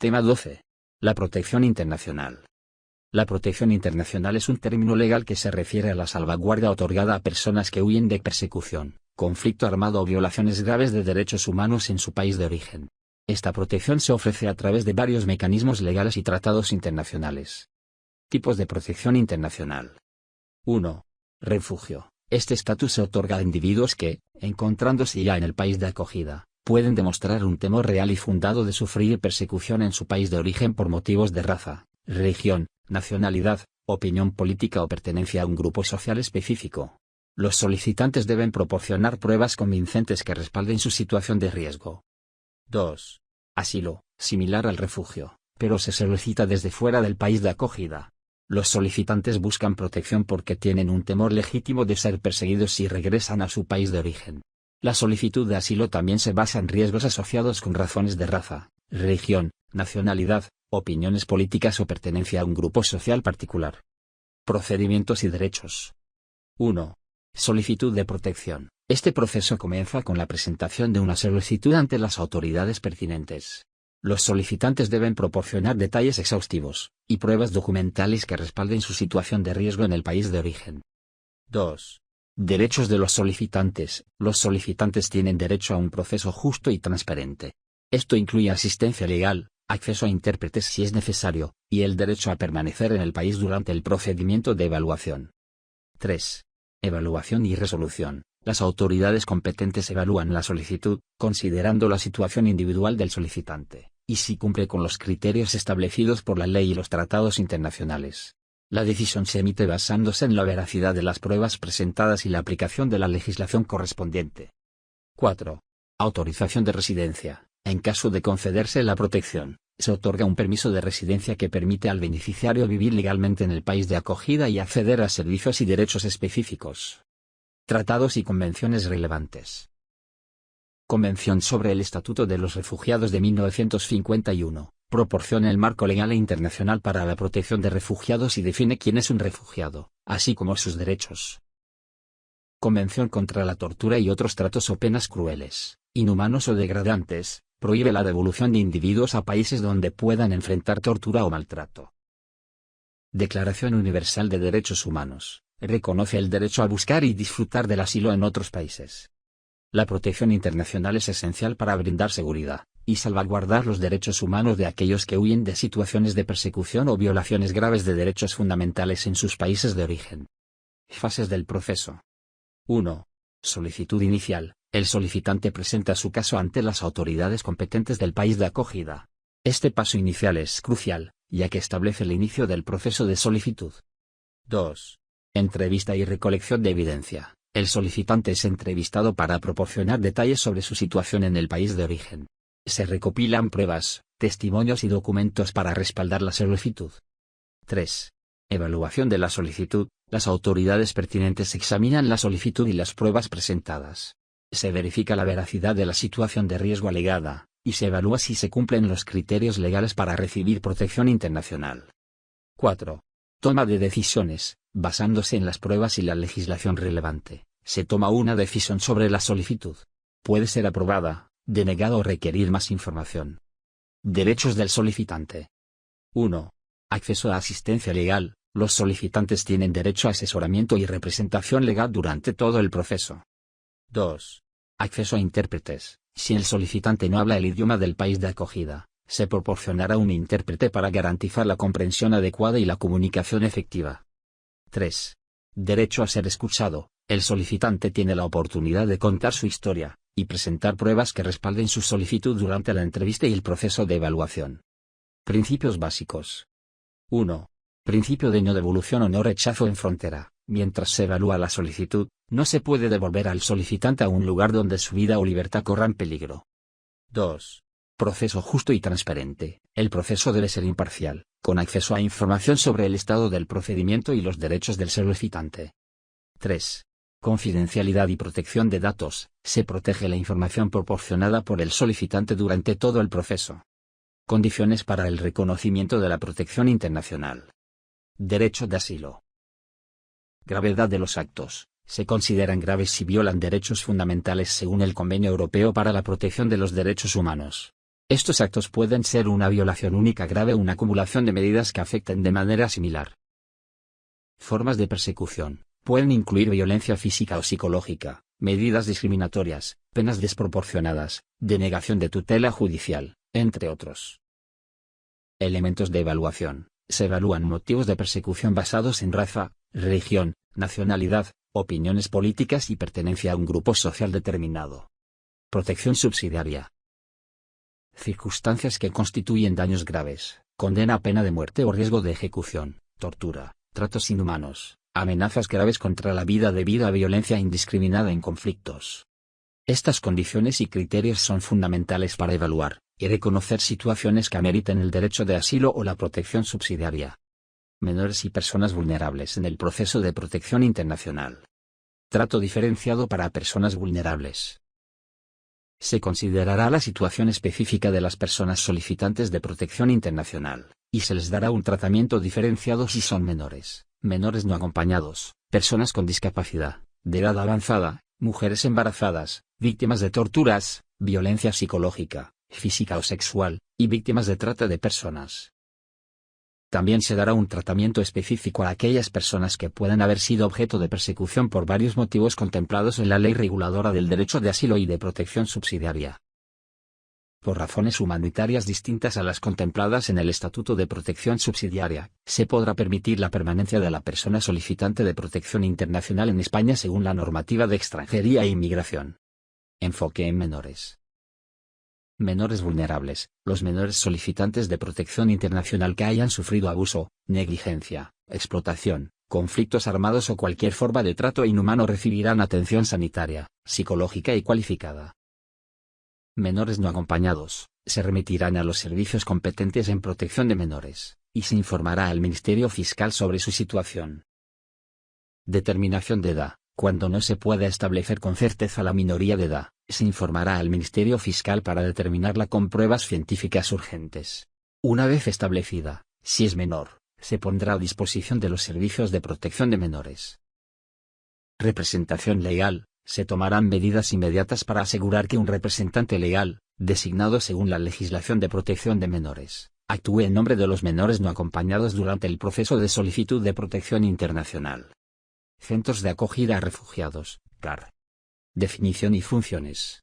Tema 12. La protección internacional. La protección internacional es un término legal que se refiere a la salvaguardia otorgada a personas que huyen de persecución, conflicto armado o violaciones graves de derechos humanos en su país de origen. Esta protección se ofrece a través de varios mecanismos legales y tratados internacionales. Tipos de protección internacional. 1. Refugio. Este estatus se otorga a individuos que, encontrándose ya en el país de acogida, pueden demostrar un temor real y fundado de sufrir persecución en su país de origen por motivos de raza, religión, nacionalidad, opinión política o pertenencia a un grupo social específico. Los solicitantes deben proporcionar pruebas convincentes que respalden su situación de riesgo. 2. Asilo, similar al refugio, pero se solicita desde fuera del país de acogida. Los solicitantes buscan protección porque tienen un temor legítimo de ser perseguidos si regresan a su país de origen. La solicitud de asilo también se basa en riesgos asociados con razones de raza, religión, nacionalidad, opiniones políticas o pertenencia a un grupo social particular. Procedimientos y derechos. 1. Solicitud de protección. Este proceso comienza con la presentación de una solicitud ante las autoridades pertinentes. Los solicitantes deben proporcionar detalles exhaustivos y pruebas documentales que respalden su situación de riesgo en el país de origen. 2. Derechos de los solicitantes. Los solicitantes tienen derecho a un proceso justo y transparente. Esto incluye asistencia legal, acceso a intérpretes si es necesario, y el derecho a permanecer en el país durante el procedimiento de evaluación. 3. Evaluación y resolución. Las autoridades competentes evalúan la solicitud, considerando la situación individual del solicitante, y si cumple con los criterios establecidos por la ley y los tratados internacionales. La decisión se emite basándose en la veracidad de las pruebas presentadas y la aplicación de la legislación correspondiente. 4. Autorización de residencia. En caso de concederse la protección, se otorga un permiso de residencia que permite al beneficiario vivir legalmente en el país de acogida y acceder a servicios y derechos específicos. Tratados y convenciones relevantes. Convención sobre el Estatuto de los Refugiados de 1951, proporciona el marco legal e internacional para la protección de refugiados y define quién es un refugiado, así como sus derechos. Convención contra la tortura y otros tratos o penas crueles, inhumanos o degradantes, prohíbe la devolución de individuos a países donde puedan enfrentar tortura o maltrato. Declaración Universal de Derechos Humanos. Reconoce el derecho a buscar y disfrutar del asilo en otros países. La protección internacional es esencial para brindar seguridad y salvaguardar los derechos humanos de aquellos que huyen de situaciones de persecución o violaciones graves de derechos fundamentales en sus países de origen. Fases del proceso. 1. Solicitud inicial. El solicitante presenta su caso ante las autoridades competentes del país de acogida. Este paso inicial es crucial, ya que establece el inicio del proceso de solicitud. 2. Entrevista y recolección de evidencia. El solicitante es entrevistado para proporcionar detalles sobre su situación en el país de origen. Se recopilan pruebas, testimonios y documentos para respaldar la solicitud. 3. Evaluación de la solicitud. Las autoridades pertinentes examinan la solicitud y las pruebas presentadas. Se verifica la veracidad de la situación de riesgo alegada, y se evalúa si se cumplen los criterios legales para recibir protección internacional. 4. Toma de decisiones. Basándose en las pruebas y la legislación relevante, se toma una decisión sobre la solicitud. Puede ser aprobada, denegada o requerir más información. Derechos del solicitante. 1. Acceso a asistencia legal. Los solicitantes tienen derecho a asesoramiento y representación legal durante todo el proceso. 2. Acceso a intérpretes. Si el solicitante no habla el idioma del país de acogida, se proporcionará un intérprete para garantizar la comprensión adecuada y la comunicación efectiva. 3. Derecho a ser escuchado. El solicitante tiene la oportunidad de contar su historia y presentar pruebas que respalden su solicitud durante la entrevista y el proceso de evaluación. Principios básicos. 1. Principio de no devolución o no rechazo en frontera. Mientras se evalúa la solicitud, no se puede devolver al solicitante a un lugar donde su vida o libertad corran peligro. 2. Proceso justo y transparente. El proceso debe ser imparcial, con acceso a información sobre el estado del procedimiento y los derechos del solicitante. 3. Confidencialidad y protección de datos. Se protege la información proporcionada por el solicitante durante todo el proceso. Condiciones para el reconocimiento de la protección internacional. Derecho de asilo. Gravedad de los actos. Se consideran graves si violan derechos fundamentales según el Convenio Europeo para la Protección de los Derechos Humanos. Estos actos pueden ser una violación única grave o una acumulación de medidas que afecten de manera similar. Formas de persecución pueden incluir violencia física o psicológica, medidas discriminatorias, penas desproporcionadas, denegación de tutela judicial, entre otros. Elementos de evaluación. Se evalúan motivos de persecución basados en raza, religión, nacionalidad, opiniones políticas y pertenencia a un grupo social determinado. Protección subsidiaria. Circunstancias que constituyen daños graves, condena a pena de muerte o riesgo de ejecución, tortura, tratos inhumanos, amenazas graves contra la vida debido a violencia indiscriminada en conflictos. Estas condiciones y criterios son fundamentales para evaluar y reconocer situaciones que ameriten el derecho de asilo o la protección subsidiaria. Menores y personas vulnerables en el proceso de protección internacional. Trato diferenciado para personas vulnerables. Se considerará la situación específica de las personas solicitantes de protección internacional, y se les dará un tratamiento diferenciado si son menores, menores no acompañados, personas con discapacidad, de edad avanzada, mujeres embarazadas, víctimas de torturas, violencia psicológica, física o sexual, y víctimas de trata de personas. También se dará un tratamiento específico a aquellas personas que puedan haber sido objeto de persecución por varios motivos contemplados en la Ley Reguladora del Derecho de Asilo y de Protección Subsidiaria. Por razones humanitarias distintas a las contempladas en el Estatuto de Protección Subsidiaria, se podrá permitir la permanencia de la persona solicitante de protección internacional en España según la normativa de extranjería e inmigración. Enfoque en menores. Menores vulnerables, los menores solicitantes de protección internacional que hayan sufrido abuso, negligencia, explotación, conflictos armados o cualquier forma de trato inhumano recibirán atención sanitaria, psicológica y cualificada. Menores no acompañados, se remitirán a los servicios competentes en protección de menores, y se informará al Ministerio Fiscal sobre su situación. Determinación de edad. Cuando no se pueda establecer con certeza la minoría de edad, se informará al Ministerio Fiscal para determinarla con pruebas científicas urgentes. Una vez establecida, si es menor, se pondrá a disposición de los servicios de protección de menores. Representación legal. Se tomarán medidas inmediatas para asegurar que un representante legal, designado según la legislación de protección de menores, actúe en nombre de los menores no acompañados durante el proceso de solicitud de protección internacional. Centros de acogida a refugiados, CAR. Definición y funciones.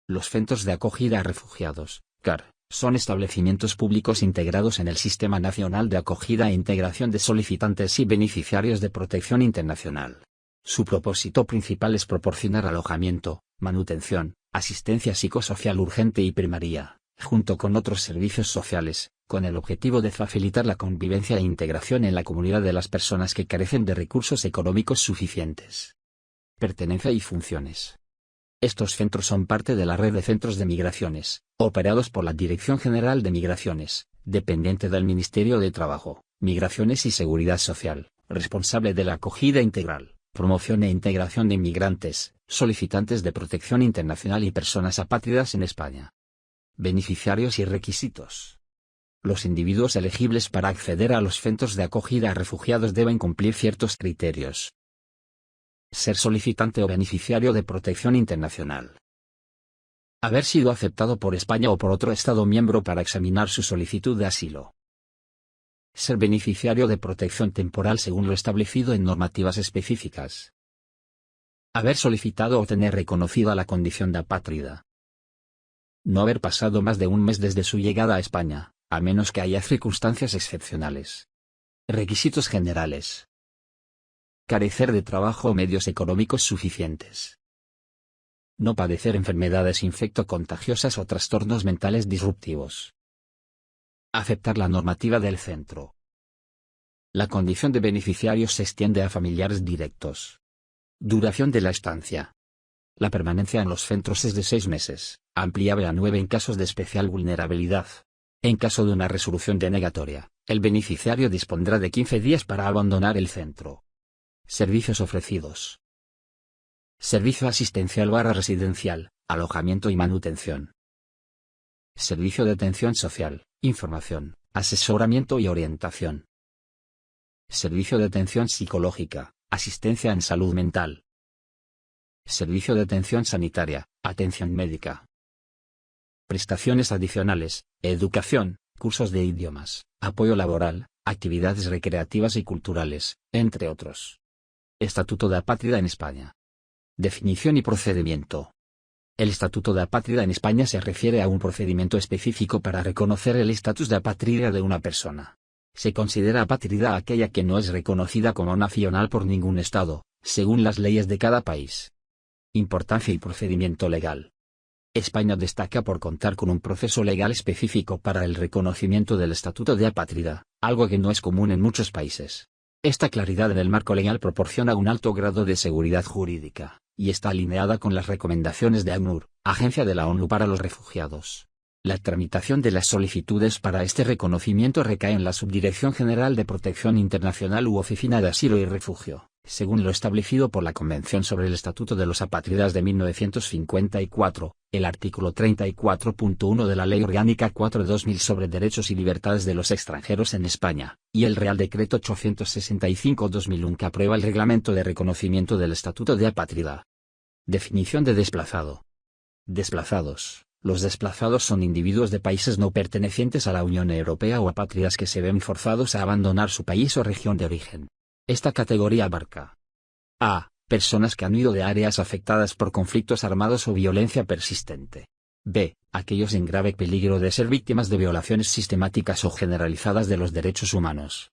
Los centros de acogida a refugiados, CAR, son establecimientos públicos integrados en el Sistema Nacional de Acogida e Integración de Solicitantes y Beneficiarios de Protección Internacional. Su propósito principal es proporcionar alojamiento, manutención, asistencia psicosocial urgente y primaria, junto con otros servicios sociales, con el objetivo de facilitar la convivencia e integración en la comunidad de las personas que carecen de recursos económicos suficientes. Pertenencia y funciones. Estos centros son parte de la red de centros de migraciones, operados por la Dirección General de Migraciones, dependiente del Ministerio de Trabajo, Migraciones y Seguridad Social, responsable de la acogida integral, promoción e integración de inmigrantes, solicitantes de protección internacional y personas apátridas en España. Beneficiarios y requisitos. Los individuos elegibles para acceder a los centros de acogida a refugiados deben cumplir ciertos criterios. Ser solicitante o beneficiario de protección internacional. Haber sido aceptado por España o por otro Estado miembro para examinar su solicitud de asilo. Ser beneficiario de protección temporal según lo establecido en normativas específicas. Haber solicitado o tener reconocida la condición de apátrida. No haber pasado más de un mes desde su llegada a España, a menos que haya circunstancias excepcionales. Requisitos generales. Carecer de trabajo o medios económicos suficientes. No padecer enfermedades infectocontagiosas o trastornos mentales disruptivos. Aceptar la normativa del centro. La condición de beneficiario se extiende a familiares directos. Duración de la estancia. La permanencia en los centros es de 6 meses, ampliable a 9 en casos de especial vulnerabilidad. En caso de una resolución denegatoria, el beneficiario dispondrá de 15 días para abandonar el centro. Servicios ofrecidos. Servicio asistencial residencial, alojamiento y manutención. Servicio de atención social, información, asesoramiento y orientación. Servicio de atención psicológica, asistencia en salud mental. Servicio de atención sanitaria, atención médica. prestaciones adicionales, educación, cursos de idiomas, apoyo laboral, actividades recreativas y culturales, entre otros. Estatuto de Apátrida en España. Definición y procedimiento. El Estatuto de Apátrida en España se refiere a un procedimiento específico para reconocer el estatus de apátrida de una persona. Se considera apátrida aquella que no es reconocida como nacional por ningún Estado, según las leyes de cada país. Importancia y procedimiento legal. España destaca por contar con un proceso legal específico para el reconocimiento del Estatuto de Apátrida, algo que no es común en muchos países. Esta claridad en el marco legal proporciona un alto grado de seguridad jurídica, y está alineada con las recomendaciones de ACNUR, Agencia de la ONU para los Refugiados. La tramitación de las solicitudes para este reconocimiento recae en la Subdirección General de Protección Internacional u Oficina de Asilo y Refugio, según lo establecido por la Convención sobre el Estatuto de los Apátridas de 1954, el artículo 34.1 de la Ley Orgánica 4/2000 sobre Derechos y Libertades de los Extranjeros en España, y el Real Decreto 865/2001 que aprueba el Reglamento de Reconocimiento del Estatuto de Apátrida. Definición de desplazado. Desplazados. Los desplazados son individuos de países no pertenecientes a la Unión Europea o apátridas que se ven forzados a abandonar su país o región de origen. Esta categoría abarca a. Personas que han huido de áreas afectadas por conflictos armados o violencia persistente. b. Aquellos en grave peligro de ser víctimas de violaciones sistemáticas o generalizadas de los derechos humanos.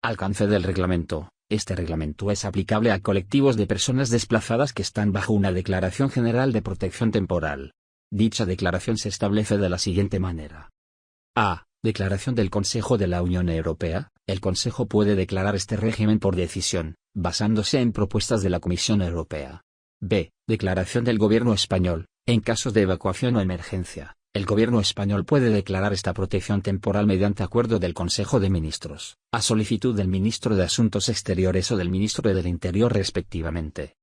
Alcance del reglamento. Este reglamento es aplicable a colectivos de personas desplazadas que están bajo una declaración general de protección temporal. Dicha declaración se establece de la siguiente manera. A. Declaración del Consejo de la Unión Europea. El Consejo puede declarar este régimen por decisión, basándose en propuestas de la Comisión Europea. B. Declaración del Gobierno español. En casos de evacuación o emergencia, el Gobierno español puede declarar esta protección temporal mediante acuerdo del Consejo de Ministros, a solicitud del Ministro de Asuntos Exteriores o del Ministro del Interior respectivamente.